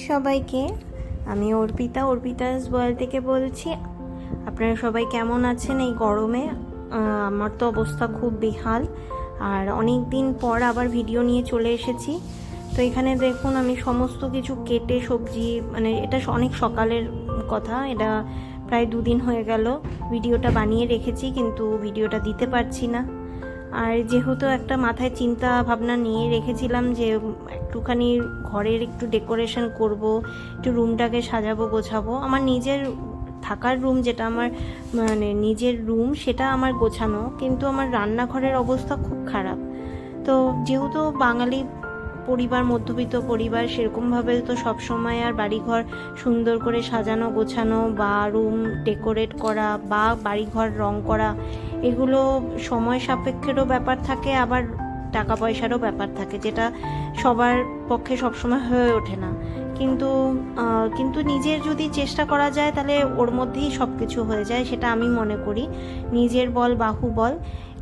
সবাইকে আমি অর্পিতাস ওয়ার্ল্ড থেকে বলছি। আপনারা সবাই কেমন আছেন এই গরমে? আমার তো অবস্থা খুব বেহাল, আর অনেক দিন পর আবার ভিডিও নিয়ে চলে এসেছি। তো এখানে দেখুন আমি সমস্ত কিছু কেটে সবজি, মানে এটা অনেক সকালের কথা, এটা প্রায় 2 দিন হয়ে গেল ভিডিওটা বানিয়ে রেখেছি, কিন্তু ভিডিওটা দিতে পারছি না। আর যেহেতু একটা মাথায় চিন্তা ভাবনা নিয়ে রেখেছিলাম যে একটুখানি ঘরের একটু ডেকোরেশন করব, একটু রুমটাকে সাজাবো গোছাবো। আমার নিজের থাকার রুম, যেটা আমার মানে নিজের রুম, সেটা আমার গোছানো, কিন্তু আমার রান্নাঘরের অবস্থা খুব খারাপ। তো যেহেতু বাঙালি পরিবার, মধ্যবিত্ত পরিবার, সেরকমভাবে তো সবসময় আর বাড়িঘর সুন্দর করে সাজানো গোছানো বা রুম ডেকোরেট করা বা বাড়িঘর রং করা, এগুলো সময় সাপেক্ষেরও ব্যাপার থাকে, আবার টাকা পয়সারও ব্যাপার থাকে, যেটা সবার পক্ষে সবসময় হয়ে ওঠে না। কিন্তু নিজের যদি চেষ্টা করা যায় তাহলে ওর মধ্যেই সব কিছু হয়ে যায়, সেটা আমি মনে করি। নিজের বল বাহু বল।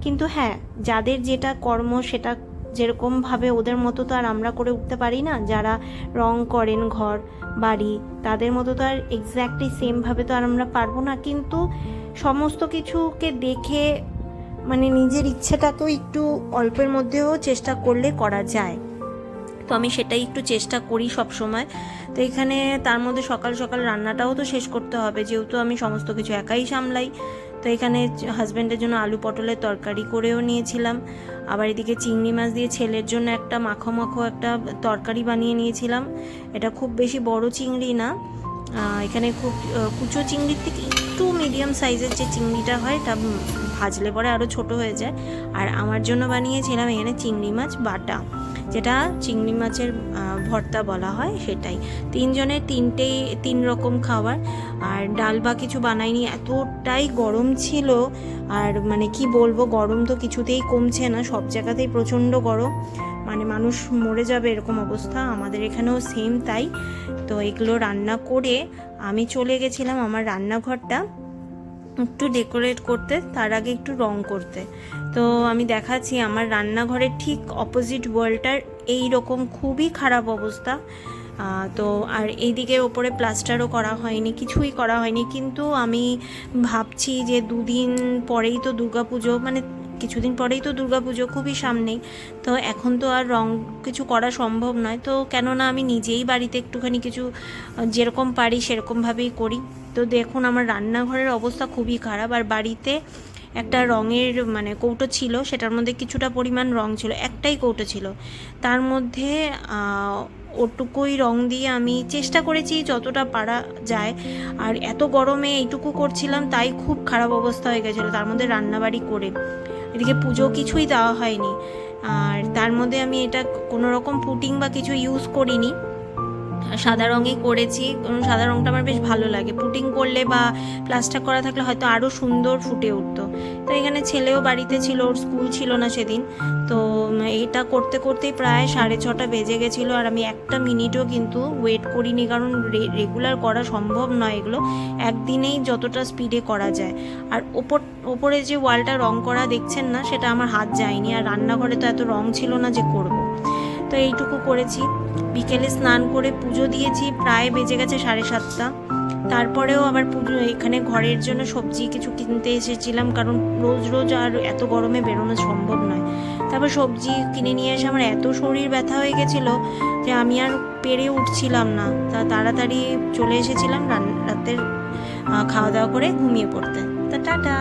কিন্তু হ্যাঁ, যাদের যেটা কর্ম সেটা যেরকমভাবে, ওদের মতো তো আর আমরা করে উঠতে পারি না। যারা রং করেন ঘর বাড়ি, তাদের মতো তো আর এক্স্যাক্টলি সেমভাবে তো আর আমরা পারবো না। কিন্তু সমস্ত কিছুকে দেখে মানে নিজের ইচ্ছেটাকেও একটু অল্পের মধ্যেও চেষ্টা করলে করা যায়। তো আমি সেটাই একটু চেষ্টা করি সব সময়। তো এখানে তার মধ্যে সকাল সকাল রান্নাটাও তো শেষ করতে হবে, যেহেতু আমি সমস্ত কিছু একাই সামলাই। তো এখানে হাজব্যান্ডের জন্য আলু পটলের তরকারি করেও নিয়েছিলাম, আবার এদিকে চিংড়ি মাছ দিয়ে ছেলের জন্য একটা মাখো মাখো একটা তরকারি বানিয়ে নিয়েছিলাম। এটা খুব বেশি বড় চিংড়ি না, এখানে খুব কুচো চিংড়ির থেকে একটু মিডিয়াম সাইজের যে চিংড়িটা হয়, এটা ভাজলে পরে আরও ছোট হয়ে যায়। আর আমার জন্য বানিয়েছিলাম এখানে চিংড়ি মাছ বাটা, যেটা চিংড়ি মাছের ভর্তা বলা হয়, সেটাই। 3 জনের 3 রকম খাবার। আর ডাল বা কিছু বানাইনি, এতটাই গরম ছিল। আর মানে কি বলবো, গরম তো কিছুতেই কমছে না, সব জায়গাতেই প্রচণ্ড গরম, মানে মানুষ মরে যাবে এরকম অবস্থা। আমাদের এখানেও সেম তাই। তো এগুলো রান্না করে আমি চলে গেছিলাম আমার রান্নাঘরটা একটু ডেকোরেট করতে, তার আগে একটু রং করতে। তো আমি দেখাচ্ছি আমার রান্নাঘরের ঠিক অপোজিট ওয়ালটার এই রকম খুবই খারাপ অবস্থা। তো আর এই দিকের ওপরে প্লাস্টারও করা হয়নি, কিছুই করা হয়নি। কিন্তু আমি ভাবছি যে 2 দিন পরেই তো দুর্গাপুজো, মানে কিছুদিন পরেই তো দুর্গাপুজো খুবই সামনেই। তো এখন তো আর রং কিছু করা সম্ভব নয়, তো কেননা আমি নিজেই বাড়িতে একটুখানি কিছু যেরকম পারি সেরকমভাবেই করি। তো দেখুন আমার রান্নাঘরের অবস্থা খুবই খারাপ। আর বাড়িতে একটা রঙের মানে কৌটো ছিল, সেটার মধ্যে কিছুটা পরিমাণ রং ছিল, একটাই কৌটো ছিল, তার মধ্যে ওটুকুই রং দিয়ে আমি চেষ্টা করেছি যতটা পারা যায়। আর এত গরমে এইটুকু করছিলাম, তাই খুব খারাপ অবস্থা হয়ে গেছিলো, তার মধ্যে রান্নাবাড়ি করে। এদিকে পুজো কিছুই দেওয়া হয়নি। আর তার মধ্যে আমি এটা কোনো রকম পুটিং বা কিছু ইউজ করিনি, সাদা রঙই করেছি, কারণ সাদা রঙটা আমার বেশ ভালো লাগে। পুটিং করলে বা প্লাস্টার করা থাকলে হয়তো আরও সুন্দর ফুটে উঠতো। তো এখানে ছেলেও বাড়িতে ছিল, ওর স্কুল ছিল না সেদিন। তো এটা করতে করতেই প্রায় 6:30 বেজে গেছিলো। আর আমি একটা মিনিটও কিন্তু ওয়েট করিনি, কারণ রেগুলার করা সম্ভব নয় এগুলো, একদিনেই যতটা স্পিডে করা যায়। আর ওপরে যে ওয়ালটা রং করা দেখছেন না, সেটা আমার হাত যায়নি। আর রান্নাঘরে তো এত রং ছিল না যে করব। তো এইটুকু করেছি। বিকেলে স্নান করে পুজো দিয়েছি, প্রায় বেজে গেছে 7:30। তারপরেও আবার পুজো, এখানে ঘরের জন্য সবজি কিছু কিনতে এসেছিলাম, কারণ রোজ রোজ আর এত গরমে বেরোনো সম্ভব নয়। তারপর সবজি কিনে নিয়ে এসে আমার এত শরীর ব্যথা হয়ে গেছিলো যে আমি আর পেরে উঠছিলাম না। তাড়াতাড়ি চলে এসেছিলাম রাতের খাওয়া দাওয়া করে ঘুমিয়ে পড়তে। টাটা।